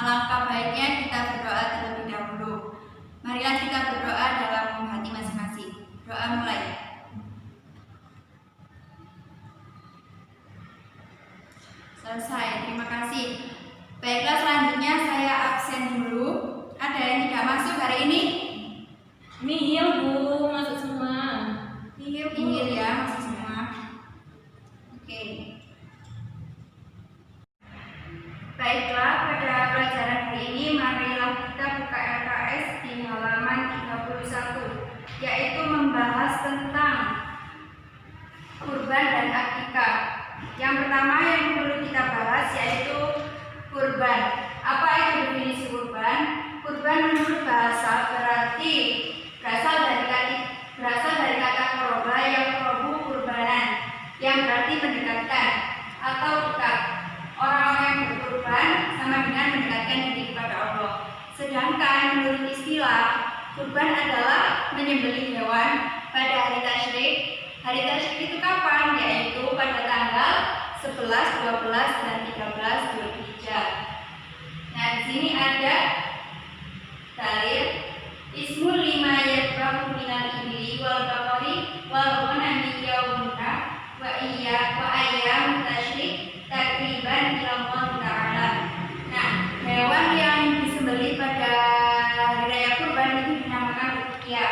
Alangkah baiknya kita berdoa terlebih dahulu. Marilah kita berdoa dalam hati masing-masing. Doa mulai. Selesai, terima kasih. Baiklah, selanjutnya saya absen dulu. Ada yang tidak masuk hari ini? Nihil Bu, masuk semua. Nihil ya, masuk semua. Oke. Baiklah, pada pelajaran hari ini marilah kita buka LKS di halaman 31, yaitu membahas tentang kurban dan akikah. Yang pertama yang perlu kita bahas yaitu kurban. Apa itu definisi kurban? Kurban menurut bahasa berarti berasal dari kata koroba yang korobu kurbanan, yang berarti mendekatkan atau dekat. Orang-orang yang berkurban sama dengan mendekatkan diri kepada Allah. Sedangkan menurut istilah, kurban adalah menyembelih hewan pada hari tasyrik. Hari tasyrik itu kapan? Yaitu pada tanggal 11, 12, dan 13 Dzulhijjah. Nah, di sini ada dalil ismul lima yadbahu minal ibli wal baqari wal ghanami yaumuna wa ayyam tasyrik takriban ila Allah Ta'ala. Nah, hewan yang disembelih pada hari raya kurban itu dinamakan udhiyah.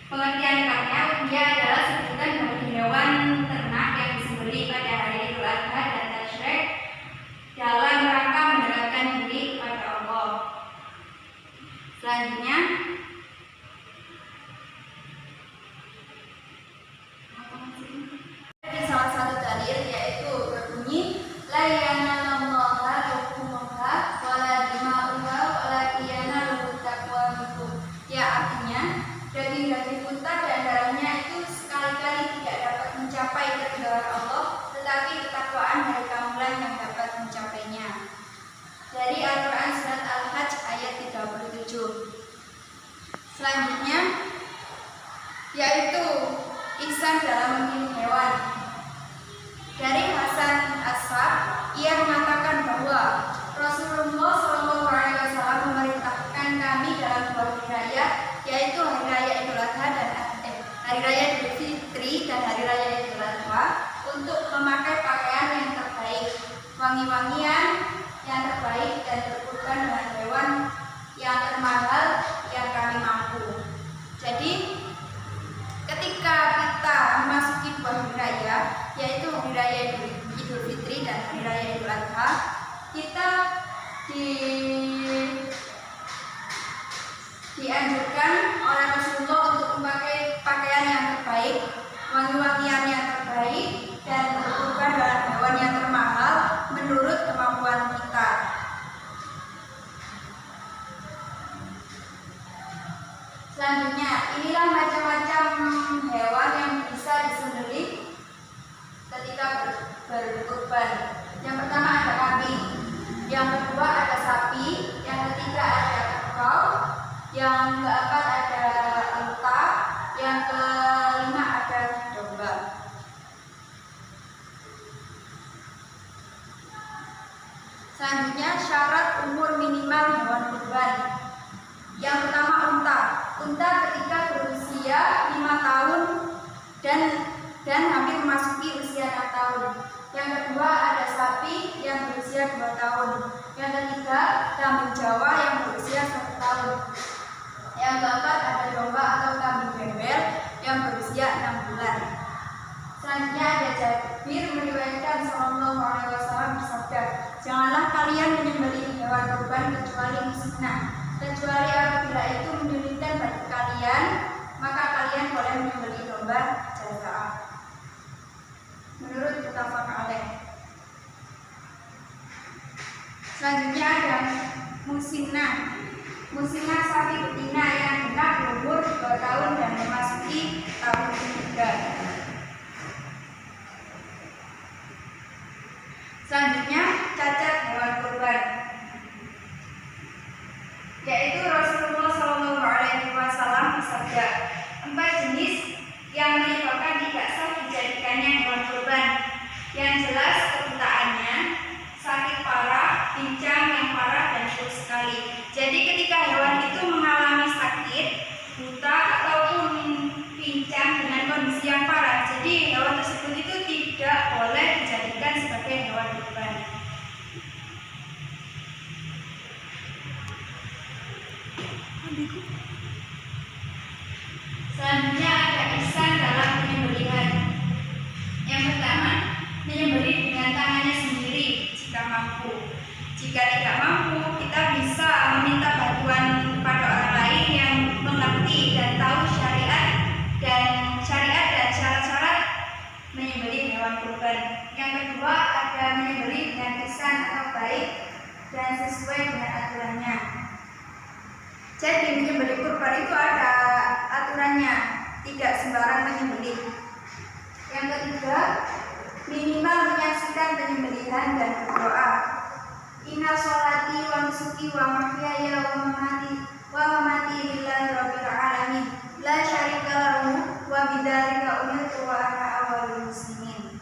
Pengertian katanya, udhiyah adalah sebutan bagi hewan ternak yang disembelih pada hari Idul Adha dan Tasyrik dalam rangka mendekatkan diri kepada Allah. Selanjutnya, salah satu dalil yaitu berbunyi la yanalallaha luhumuha wala dima'uha walakin yanaluhu taqwa minkum. Ya, artinya daging-daging unta dan darahnya itu sekali-kali tidak dapat mencapai keridhaan Allah, tetapi ketakwaan dari kamulah yang dapat mencapainya. Dari Al-Quran surat Al-Hajj ayat 37. Selanjutnya yaitu ihsan dalam memilih hewan. Dari Hasan Ashab, ia mengatakan bahwa Rasulullah SAW memerintahkan kami dalam dua hari raya, yaitu hari raya Idul Adha dan hari raya Idul Fitri dan hari raya Idul Adha, untuk memakai pakaian yang terbaik, wangi-wangian yang terbaik, dan berkurban dengan hewan yang termahal yang kami mampu. Jadi ketika kita memasuki dua hari raya, yaitu hari raya Idul Fitri dan hari raya Idul Adha, kita dianjurkan oleh Rasulullah untuk memakai pakaian yang terbaik, wangi-wangian yang terbaik, dan berkurban dengan hewan yang termahal menurut kemampuan kita. Selanjutnya, inilah macam-macam hewan yang bisa disembelih ketika berkurban. Yang pertama ada kambing, yang kedua ada sapi, yang ketiga ada kerbau, yang keempat ada unta, yang kelima ada domba. Selanjutnya syarat umur minimal hewan kurban. Yang pertama unta. Unta ketika berusia 5 tahun dan hampir memasuki usia 6 tahun. Yang kedua ada sapi yang berusia 2 tahun. Yang ketiga kambing Jawa yang berusia 1 tahun. Yang keempat ada domba atau kambing gembel yang berusia 6 bulan. Selanjutnya ada Jabir meriwayatkan Sallallahu Alaihi Wasallam bersabda, janganlah kalian menyembelih hewan kurban kecuali musnah, kecuali apabila itu menyulitkan bagi kalian, maka kalian boleh menyembelih domba jaza'ah. Menurut muttafaq alaih. Selanjutnya ada musinah. Musinah sapi betina yang genap berumur 2 tahun dan memasuki tahun ketiga. Selanjutnya cacat hewan kurban, yaitu Rasulullah SAW bersabda, 4 jenis yang menyebabkan tidak sah dijadikannya hewan kurban. Yang jelas kebutaannya, sakit parah, pincang yang parah dan buruk sekali. Jadi ketika hewan itu mengalami sakit, buta ataupun pincang dengan kondisi yang parah, jadi hewan tersebut itu tidak boleh dijadikan sebagai hewan kurban. Selanjutnya ada ihsan dalam penyembelihan. Yang pertama, menyembelih dengan tangannya sendiri jika mampu. Jika tidak mampu, kita bisa meminta bantuan kepada orang lain yang mengerti dan tahu syariat dan syarat-syarat menyembelih hewan kurban. Yang kedua, ada menyembelih dengan ihsan atau baik dan sesuai dengan aturannya. Jadi menyembelih kurban itu ada aturannya, tidak sembarang menyembelih. Yang ketiga, minimal menyaksikan penyembelihan dan berdoa. Inna sholati wa nusuki wa mahyaya wa mamati lillahi rabbil alamin la syarika lahu wa bidzalika umirtu wa ana awwalul muslimin.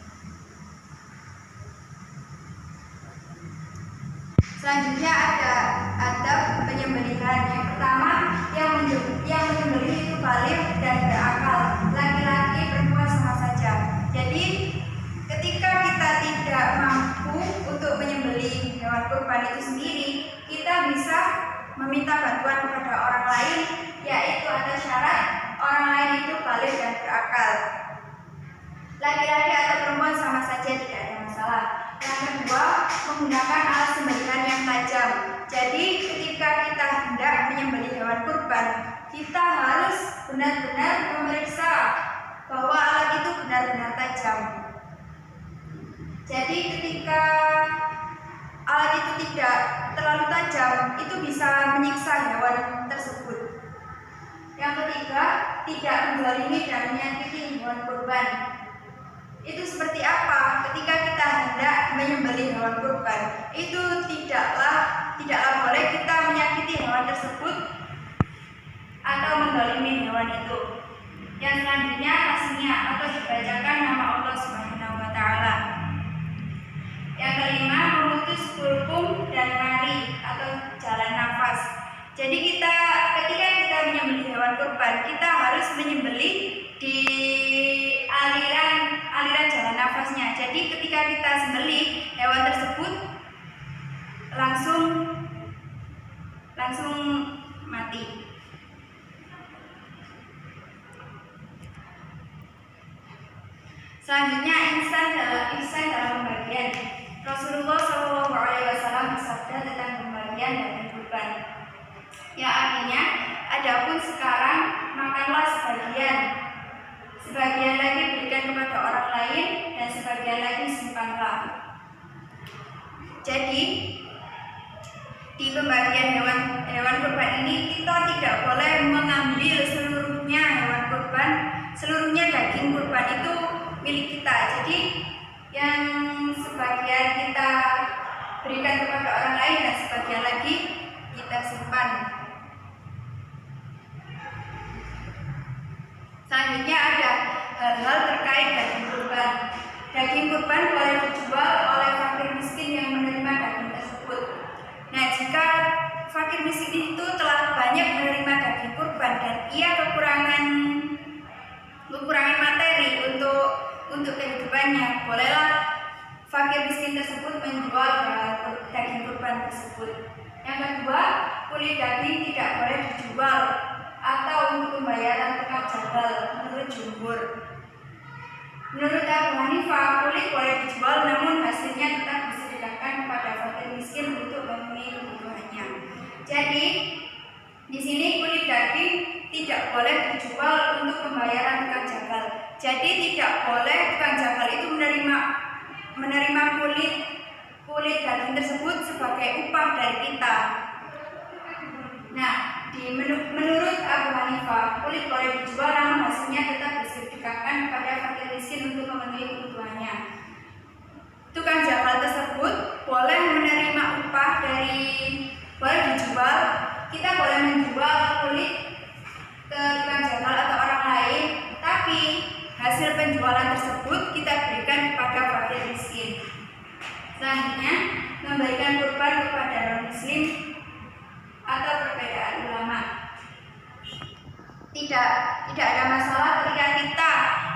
Selanjutnya ada adab penyembelihan. Yang pertama, yang menyembelih itu balik dan berakal, laki-laki perempuan sama saja. Jadi ketika kita tidak mampu untuk menyembelih hewan kurban itu sendiri, kita bisa meminta bantuan kepada orang lain, yaitu ada syarat orang lain itu balik dan berakal. Laki-laki atau perempuan sama saja, tidak ada masalah. Yang kedua, menggunakan alat sembelihan yang tajam. Jadi ketika kita hendak menyembelih hewan kurban, kita harus benar-benar memeriksa bahwa alat itu benar-benar tajam. Jadi ketika alat itu tidak terlalu tajam, itu bisa menyiksa hewan tersebut. Yang ketiga, tidak menzalimi dan menyakiti hewan kurban. Itu seperti apa? Ketika kita hendak menyembelih hewan kurban, itu tidaklah boleh kita menyakiti hewan tersebut atau menzalimi hewan itu. Yang selanjutnya, tasmiyah atau dibacakan nama Allah Subhanahu wa taala. Yang kelima, memutus kulkum dan nari atau jalan nafas. Jadi ketika kita menyembelih hewan kurban, kita harus menyembelih di aliran jalan nafasnya. Jadi ketika kita sembelih hewan tersebut langsung mati. Selanjutnya ihsan dalam pembagian. Rasulullah SAW bersabda tentang pembagian daging kurban, yang artinya, adapun sekarang makanlah sebagian lagi berikan kepada orang lain, dan sebagian lagi simpanlah. Jadi di pembagian hewan kurban ini kita tidak boleh mengambil seluruhnya hewan kurban, seluruhnya daging kurban itu milik kita. Jadi yang sebagian kita berikan kepada orang lain dan sebagian lagi kita simpan. Selanjutnya ada hal-hal terkait daging kurban. Daging kurban boleh dijual oleh fakir miskin yang menerima daging tersebut. Nah, jika fakir miskin itu telah banyak menerima daging kurban dan ia kekurangan materi untuk kehidupannya, bolehlah fakir miskin tersebut menjual daging kurban tersebut. Yang kedua, kulit daging tidak boleh dijual atau untuk pembayaran tekad jagal menurut jumhur. Menurut Abu Hanifah, kulit boleh dijual namun hasilnya tetap disedekahkan kepada fakir miskin untuk memenuhi kebutuhannya. Jadi di sini kulit daging tidak boleh dijual untuk pembayaran tukang jagal. Jadi tidak boleh tukang jagal itu menerima kulit daging tersebut sebagai upah dari kita. Nah, menurut Abu Hanifah, kulit boleh dijual namun hasilnya tetap disedekahkan kepada fakir miskin untuk memenuhi kebutuhannya. Tukang jagal tersebut boleh menerima upah boleh dijual. Kita boleh menjual kulit ke tukang jagal atau orang lain, tapi hasil penjualan tersebut kita berikan kepada fakir miskin. Selanjutnya, memberikan kurban kepada non-muslim atau perbedaan ulama. Tidak ada masalah ketika kita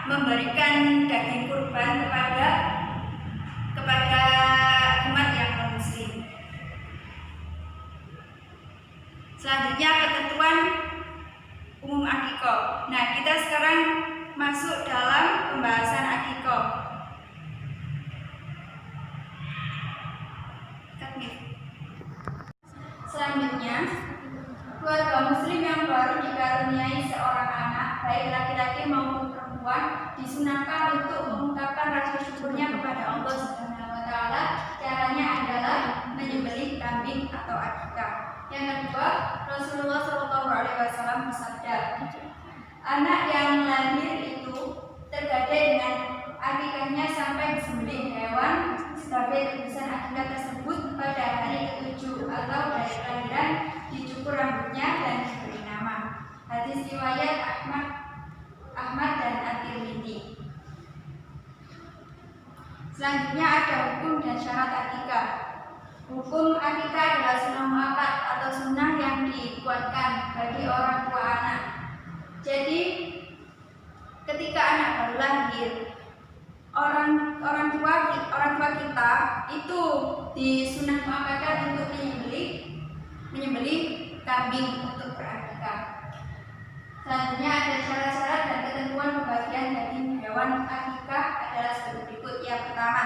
memberikan daging kurban kepada umat yang non-muslim. Selanjutnya, ketentuan umum akikoh. Nah, kita sekarang masuk dalam pembahasan akikoh. Selanjutnya, keluarga muslim yang baru dikaruniai seorang anak, baik laki-laki maupun perempuan, disunahkan untuk mengungkapkan rasa syukurnya kepada Allah Subhanahu wa Ta'ala. Caranya adalah menyembelih kambing atau akikah. Yang kedua, Rasulullah SAW bersabda, anak yang lahir itu tergadai dengan akikahnya sampai disembelih hewan sebagai tebusan akikah tersebut pada hari ke-7 atau dari kelahiran, dicukur rambutnya dan diberi nama. Hadis riwayat Ahmad dan At-Tirmidzi. Selanjutnya ada hukum dan syarat akikah. Hukum akikah adalah sunnah muakkad atau sunnah yang dikuatkan bagi orang tua anak. Jadi ketika anak baru lahir, orang tua kita itu disunnah muakkadkan untuk menyembelih kambing untuk berakikah. Selanjutnya ada syarat-syarat dan ketentuan pembagian daging hewan akikah adalah sebagai berikut. Yang pertama,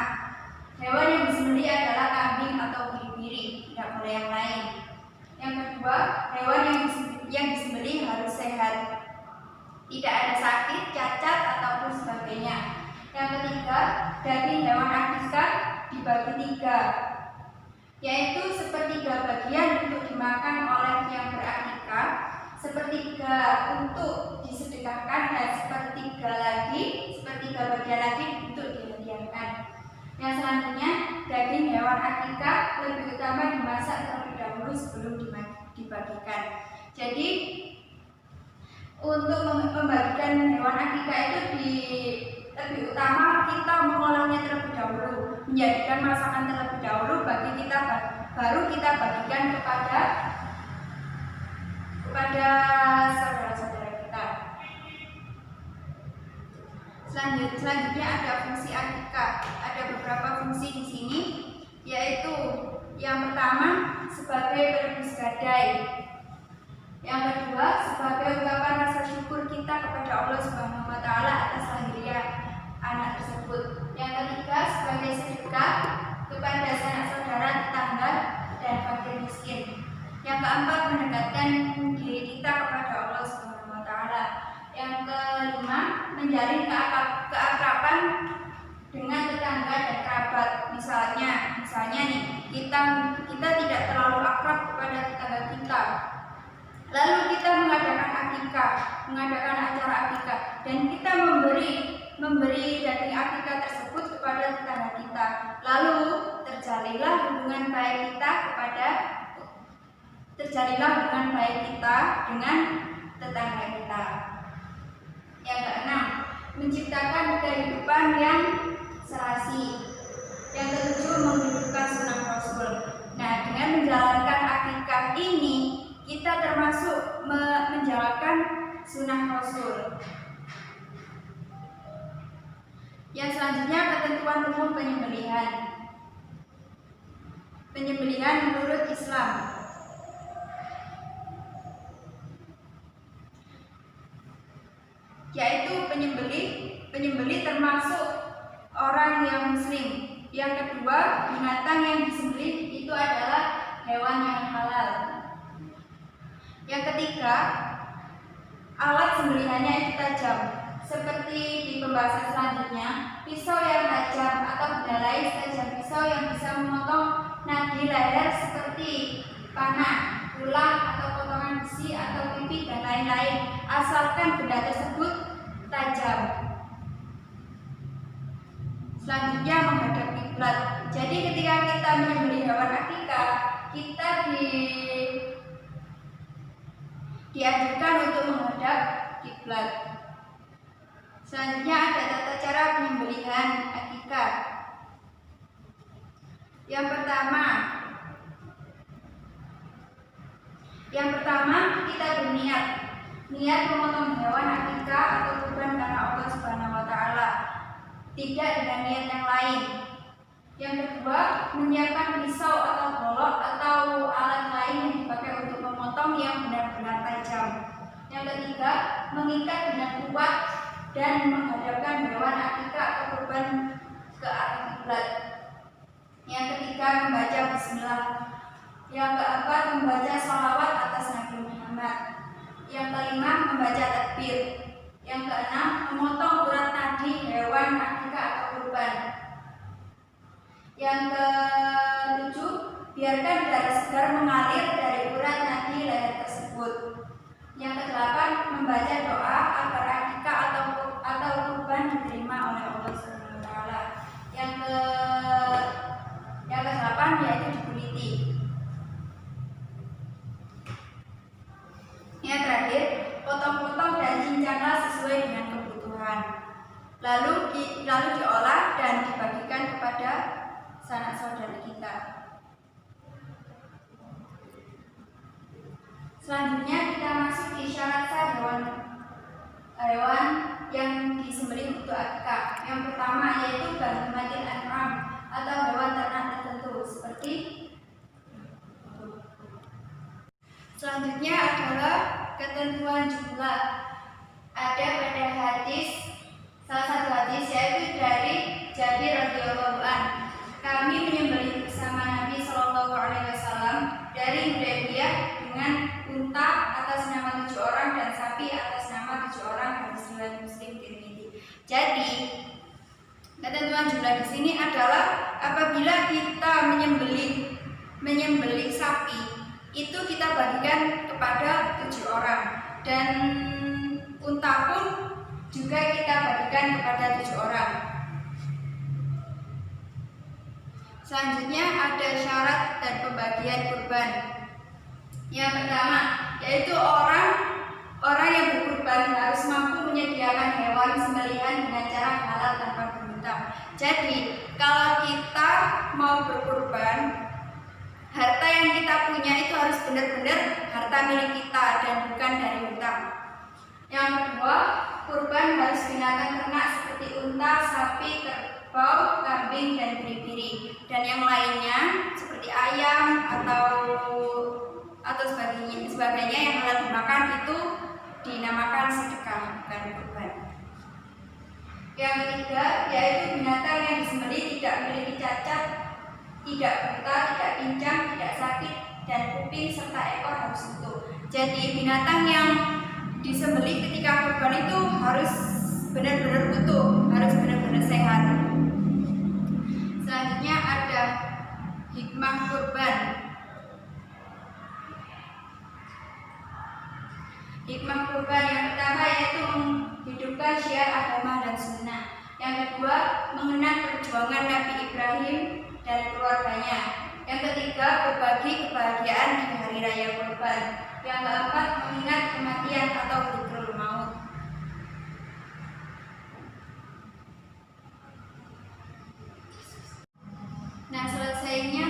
hewan yang disembelih adalah kambing atau biri-biri, tidak boleh yang lain. Yang kedua, hewan yang disembelih harus sehat, tidak ada sakit, cacat ataupun sebagainya. Yang ketiga, daging hewan akikah dibagi 3, yaitu sepertiga bagian untuk dimakan oleh yang berakikah, sepertiga untuk disedekahkan, dan sepertiga bagian lagi untuk dihadiahkan. Yang selanjutnya, daging hewan akikah lebih utama dimasak terlebih dahulu sebelum dibagikan. Jadi untuk membagikan hewan akikah itu lebih utama kita mengolahnya terlebih dahulu, menjadikan masakan terlebih dahulu baru kita bagikan kepada saudara-saudara kita. Selanjutnya ada fungsi akikah. Ada beberapa fungsi di sini, yaitu yang pertama sebagai penebus gadai, yang kedua sebagai ungkapan rasa syukur kita kepada Allah Subhanahu wa Ta'ala atas lahirnya anak tersebut, yang ketiga sebagai sedekah kepada sanak saudara, tetangga, dan fakir miskin, yang keempat mendekatkan diri kita kepada Allah Subhanahu wa Ta'ala, yang kelima menjalin keakraban dengan tetangga dan kerabat. Misalnya nih, kita tidak terlalu akrab kepada tetangga kita, lalu kita mengadakan acara akikah, dan kita memberi daging akikah tersebut kepada tetangga kita, lalu terjalinlah hubungan baik kita dengan tetangga kita. Yang keenam, menciptakan kehidupan yang serasi. Yang ketujuh, menghidupkan sunnah Rasul. Nah, dengan menjalankan akikah ini, kita termasuk menjalankan sunnah Rasul. Yang selanjutnya, ketentuan umum penyembelihan. Penyembelihan menurut Islam. yaitu penyembelih termasuk orang yang muslim. Yang kedua, binatang yang disembelih itu adalah hewan yang halal. Yang ketiga, alat sembelihannya itu tajam. Seperti di pembahasan selanjutnya, pisau yang tajam atau benda lain setajam pisau yang bisa memotong nadi leher seperti panah, tulang atau potongan besi atau pipi dan lain-lain, asalkan benda tersebut tajam. Selanjutnya, menghadap kiblat. Jadi ketika kita menyembelih hewan akikah, kita dianjurkan untuk menghadap kiblat. Selanjutnya ada tata cara penyembelihan akikah. Yang pertama kita berniat. Niat memotong hewan akikah atau kurban karena Allah Subhanahu wa taala, tidak dengan niat yang lain. Yang kedua, menyiapkan pisau atau golok atau alat lain yang dipakai untuk memotong yang benar-benar tajam. Yang ketiga, mengikat dengan kuat dan menghadapkan hewan akikah atau kurban ke arah kiblat. Yang ketiga, membaca bismillah. Yang keempat, membaca sholawat atas Nabi Muhammad. Yang kelima, membaca takbir. Yang keenam, memotong urat nadi hewan akikah atau kurban. Yang ketujuh, biarkan darah segar mengalir dari urat nadi leher tersebut. Yang kedelapan, membaca doa agar akikah atau kurban diterima oleh Allah Subhanahu wa taala. Yang kedelapan yaitu dikuliti. Yang terakhir, potong-potong dan cincanglah sesuai dengan kebutuhan. Lalu diolah dan dibagikan kepada sanak saudara kita. Selanjutnya kita masuk di syarat sah hewan yang disembelih untuk akikah. Yang pertama yaitu bahimatil an'am atau hewan ternak tertentu seperti. Selanjutnya adalah ketentuan jumlah. Ada pada salah satu hadis yaitu dari Jabir radhiyallahu anhu, kami menyembelih bersama Nabi Shallallahu alaihi wasallam dari Hudaybiyah dengan unta atas nama 7 orang dan sapi atas nama 7 orang, hadis riwayat Muslim Tirmidzi. Jadi ketentuan jumlah di sini adalah apabila kita menyembelih sapi, itu kita bagikan kepada 7 orang, dan unta pun juga kita bagikan kepada 7 orang. Selanjutnya ada syarat dan pembagian kurban. Yang pertama yaitu orang yang berkurban harus mampu menyediakan hewan sembelihan dengan cara halal tanpa berhutang. Jadi kalau kita mau berkurban, harta yang kita punya itu harus benar-benar harta milik kita dan bukan dari hutang. Yang kedua, kurban harus binatang ternak seperti unta, sapi, kerbau, kambing, dan biri-biri. Dan yang lainnya seperti ayam atau sebagainya yang halal dimakan itu dinamakan sedekah, bukan kurban. Yang ketiga yaitu binatang yang disembelih tidak memiliki cacat, tidak buta, tidak pincang, tidak sakit, dan kuping serta ekor harus utuh. Jadi binatang yang disembelih ketika kurban itu harus benar-benar utuh, harus benar-benar sehat. Selanjutnya ada hikmah kurban. Hikmah kurban yang pertama yaitu menghidupkan syiar agama dan sunnah. Yang kedua, mengenang perjuangan Nabi Ibrahim dan keluarganya. Yang ketiga, berbagi kebahagiaan di hari raya kurban. Yang keempat, mengingat kematian atau dzikrul maut. Nah, selesainya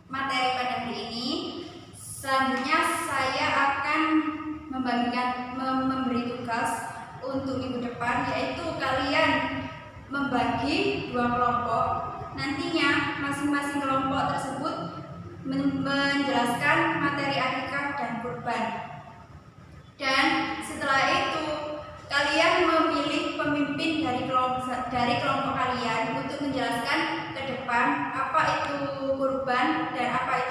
materi pada hari ini. Selanjutnya saya akan memberi tugas untuk minggu depan, yaitu kalian membagi 2 kelompok. Nantinya masing-masing kelompok tersebut menjelaskan materi akikah dan kurban. Dan setelah itu kalian dari kelompok kalian untuk menjelaskan ke depan apa itu kurban dan apa